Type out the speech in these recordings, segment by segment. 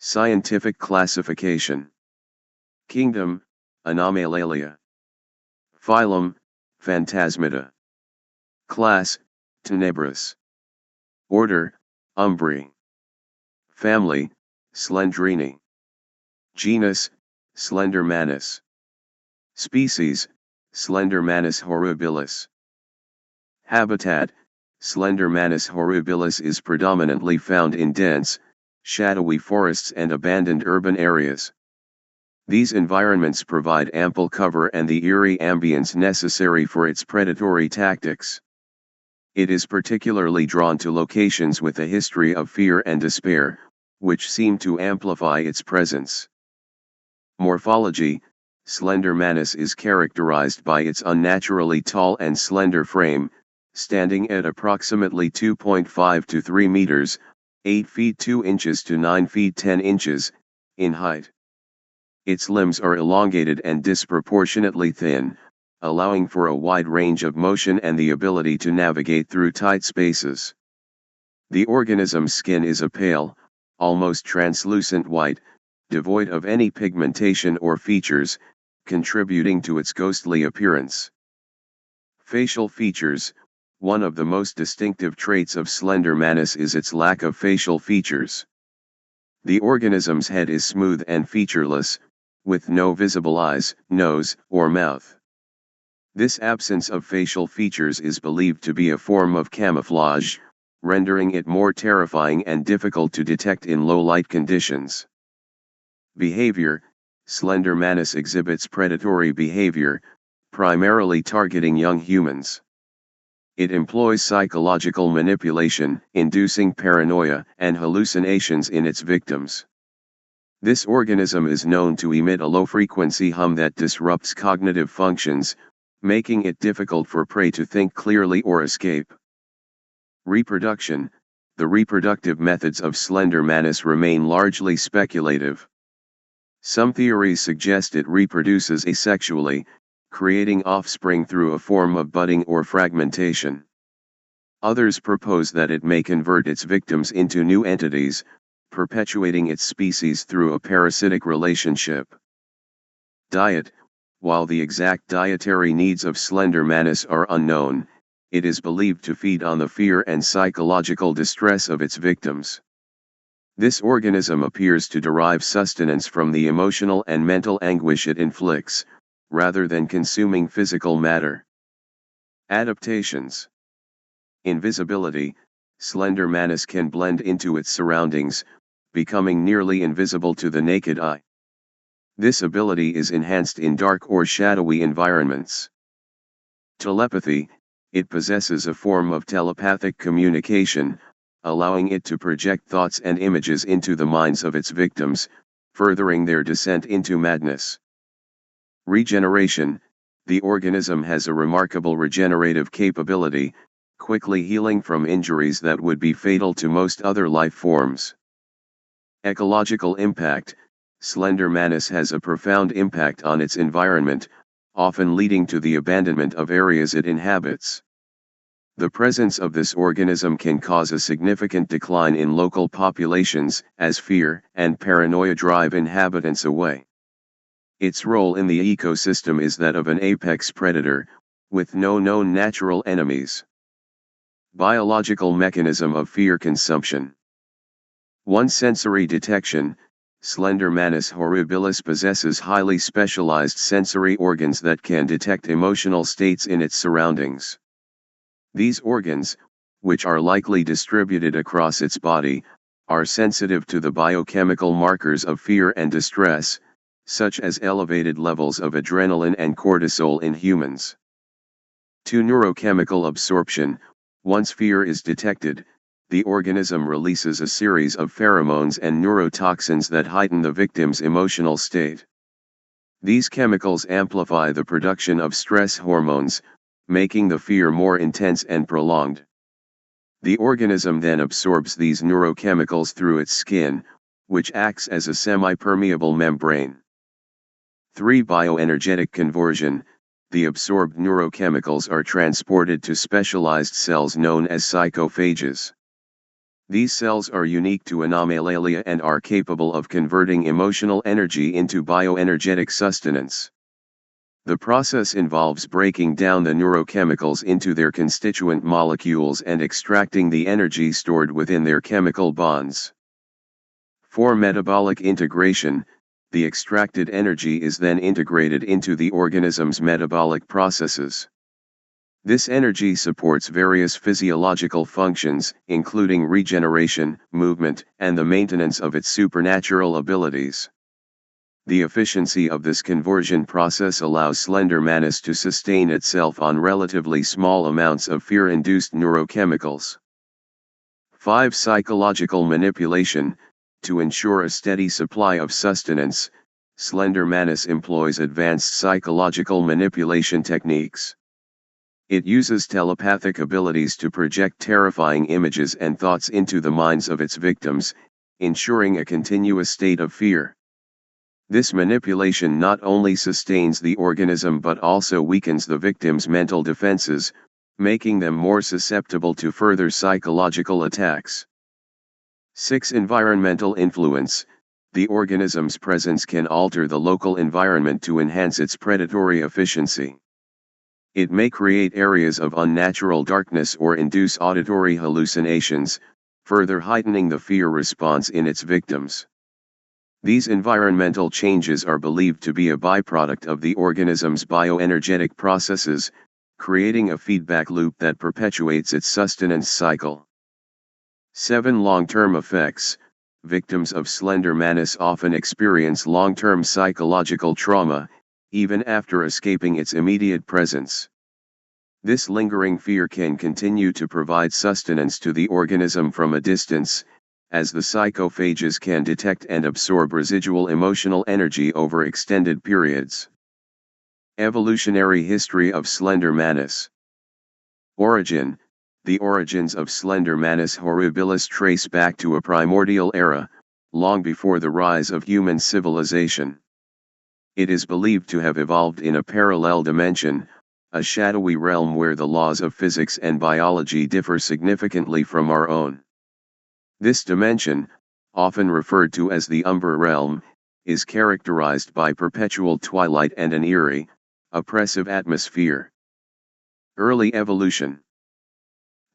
Scientific classification. Kingdom, Anomalalia. Phylum, Phantasmata. Class, Tenebris. Order, Umbri. Family, Slendrini. Genus, Slendermanus. Species, Slendermanus horribilis. Habitat, Slendermanus horribilis is predominantly found in dense, shadowy forests and abandoned urban areas. These environments provide ample cover and the eerie ambience necessary for its predatory tactics. It is particularly drawn to locations with a history of fear and despair, which seem to amplify its presence. Morphology: Slendermanus is characterized by its unnaturally tall and slender frame, standing at approximately 2.5 to 3 meters, 8 feet 2 inches to 9 feet 10 inches, in height. Its limbs are elongated and disproportionately thin, allowing for a wide range of motion and the ability to navigate through tight spaces. The organism's skin is a pale, almost translucent white, devoid of any pigmentation or features, contributing to its ghostly appearance. Facial features: one of the most distinctive traits of Slendermanus is its lack of facial features. The organism's head is smooth and featureless, with no visible eyes, nose, or mouth. This absence of facial features is believed to be a form of camouflage, rendering it more terrifying and difficult to detect in low-light conditions. Behavior: Slendermanus exhibits predatory behavior, primarily targeting young humans. It employs psychological manipulation, inducing paranoia and hallucinations in its victims. This organism is known to emit a low-frequency hum that disrupts cognitive functions, making it difficult for prey to think clearly or escape. Reproduction: the reproductive methods of Slendermanus remain largely speculative. Some theories suggest it reproduces asexually, creating offspring through a form of budding or fragmentation. Others propose that it may convert its victims into new entities, perpetuating its species through a parasitic relationship. Diet: while the exact dietary needs of Slendermanus are unknown, it is believed to feed on the fear and psychological distress of its victims. This organism appears to derive sustenance from the emotional and mental anguish it inflicts, rather than consuming physical matter. Adaptations: invisibility: Slendermanus can blend into its surroundings, becoming nearly invisible to the naked eye. This ability is enhanced in dark or shadowy environments. Telepathy: it possesses a form of telepathic communication, allowing it to project thoughts and images into the minds of its victims, furthering their descent into madness. Regeneration: the organism has a remarkable regenerative capability, quickly healing from injuries that would be fatal to most other life forms. Ecological impact: Slendermanus has a profound impact on its environment, often leading to the abandonment of areas it inhabits. The presence of this organism can cause a significant decline in local populations, as fear and paranoia drive inhabitants away. Its role in the ecosystem is that of an apex predator, with no known natural enemies. Biological mechanism of fear consumption. 1. Sensory detection: Slendermanus horribilis possesses highly specialized sensory organs that can detect emotional states in its surroundings. These organs, which are likely distributed across its body, are sensitive to the biochemical markers of fear and distress, such as elevated levels of adrenaline and cortisol in humans. 2. Neurochemical absorption: once fear is detected, the organism releases a series of pheromones and neurotoxins that heighten the victim's emotional state. These chemicals amplify the production of stress hormones, making the fear more intense and prolonged. The organism then absorbs these neurochemicals through its skin, which acts as a semi-permeable membrane. 3. Bioenergetic conversion: the absorbed neurochemicals are transported to specialized cells known as psychophages. These cells are unique to Anomalalia and are capable of converting emotional energy into bioenergetic sustenance. The process involves breaking down the neurochemicals into their constituent molecules and extracting the energy stored within their chemical bonds. For metabolic integration, the extracted energy is then integrated into the organism's metabolic processes. This energy supports various physiological functions, including regeneration, movement, and the maintenance of its supernatural abilities. The efficiency of this conversion process allows Slender Manus to sustain itself on relatively small amounts of fear-induced neurochemicals. 5. Psychological manipulation. To ensure a steady supply of sustenance, Slender Manus employs advanced psychological manipulation techniques. It uses telepathic abilities to project terrifying images and thoughts into the minds of its victims, ensuring a continuous state of fear. This manipulation not only sustains the organism but also weakens the victim's mental defenses, making them more susceptible to further psychological attacks. 6. Environmental influence. The organism's presence can alter the local environment to enhance its predatory efficiency. It may create areas of unnatural darkness or induce auditory hallucinations, further heightening the fear response in its victims. These environmental changes are believed to be a byproduct of the organism's bioenergetic processes, creating a feedback loop that perpetuates its sustenance cycle. 7. Long-term effects. Victims of Slender Manus often experience long-term psychological trauma, even after escaping its immediate presence. This lingering fear can continue to provide sustenance to the organism from a distance, as the psychophages can detect and absorb residual emotional energy over extended periods. Evolutionary history of Slender Manus. Origin. The origins of Slender Manus horribilis trace back to a primordial era, long before the rise of human civilization. It is believed to have evolved in a parallel dimension, a shadowy realm where the laws of physics and biology differ significantly from our own. This dimension, often referred to as the Umber Realm, is characterized by perpetual twilight and an eerie, oppressive atmosphere. Early evolution.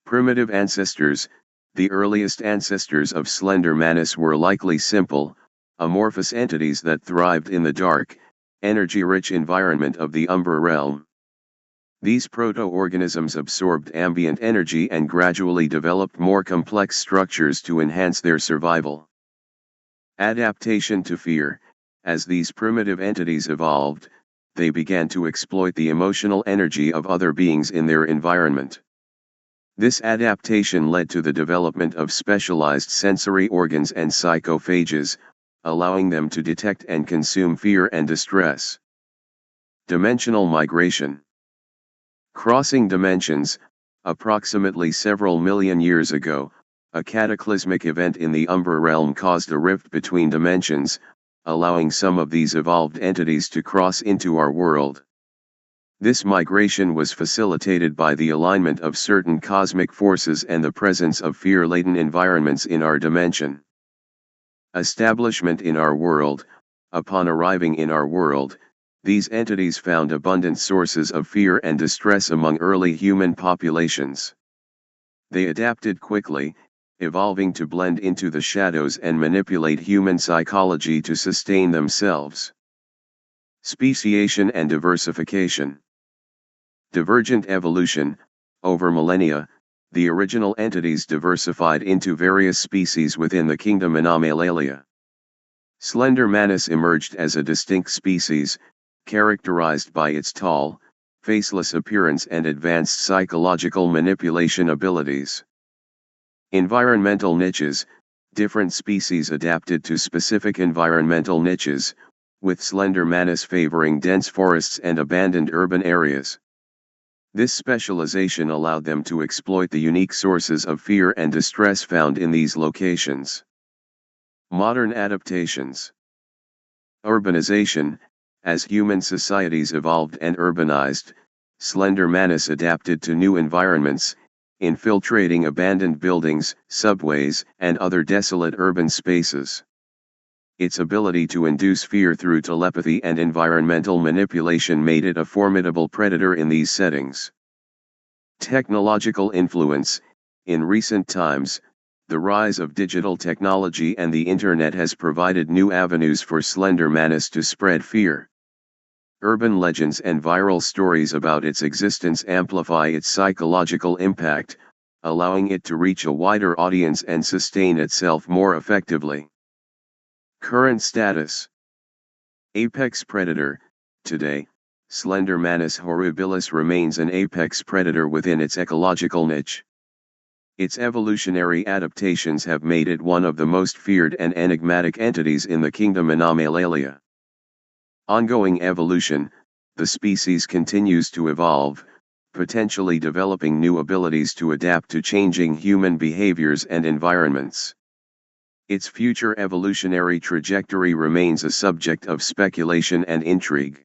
Primitive ancestors. The earliest ancestors of Slender Manus were likely simple, amorphous entities that thrived in the dark, energy-rich environment of the Umber Realm. These proto-organisms absorbed ambient energy and gradually developed more complex structures to enhance their survival. Adaptation to fear. As these primitive entities evolved, they began to exploit the emotional energy of other beings in their environment. This adaptation led to the development of specialized sensory organs and psychophages, allowing them to detect and consume fear and distress. Dimensional migration. Crossing dimensions. Approximately several million years ago, a cataclysmic event in the Umber Realm caused a rift between dimensions, allowing some of these evolved entities to cross into our world. This migration was facilitated by the alignment of certain cosmic forces and the presence of fear-laden environments in our dimension. Establishment in our world. Upon arriving in our world, these entities found abundant sources of fear and distress among early human populations. They adapted quickly, evolving to blend into the shadows and manipulate human psychology to sustain themselves. Speciation and diversification. Divergent evolution. Over millennia, the original entities diversified into various species within the kingdom Anomalalia. Slender Manus emerged as a distinct species, characterized by its tall, faceless appearance and advanced psychological manipulation abilities. Environmental niches. Different species adapted to specific environmental niches, with Slender Manus favoring dense forests and abandoned urban areas. This specialization allowed them to exploit the unique sources of fear and distress found in these locations. Modern adaptations. Urbanization. As human societies evolved and urbanized, Slender Manus adapted to new environments, infiltrating abandoned buildings, subways, and other desolate urban spaces. Its ability to induce fear through telepathy and environmental manipulation made it a formidable predator in these settings. Technological influence. In recent times, the rise of digital technology and the internet has provided new avenues for Slender Man to spread fear. Urban legends and viral stories about its existence amplify its psychological impact, allowing it to reach a wider audience and sustain itself more effectively. Current status. Apex predator. Today, Slender Man horribilis remains an apex predator within its ecological niche. Its evolutionary adaptations have made it one of the most feared and enigmatic entities in the kingdom Animalia. Ongoing evolution. The species continues to evolve, potentially developing new abilities to adapt to changing human behaviors and environments. Its future evolutionary trajectory remains a subject of speculation and intrigue.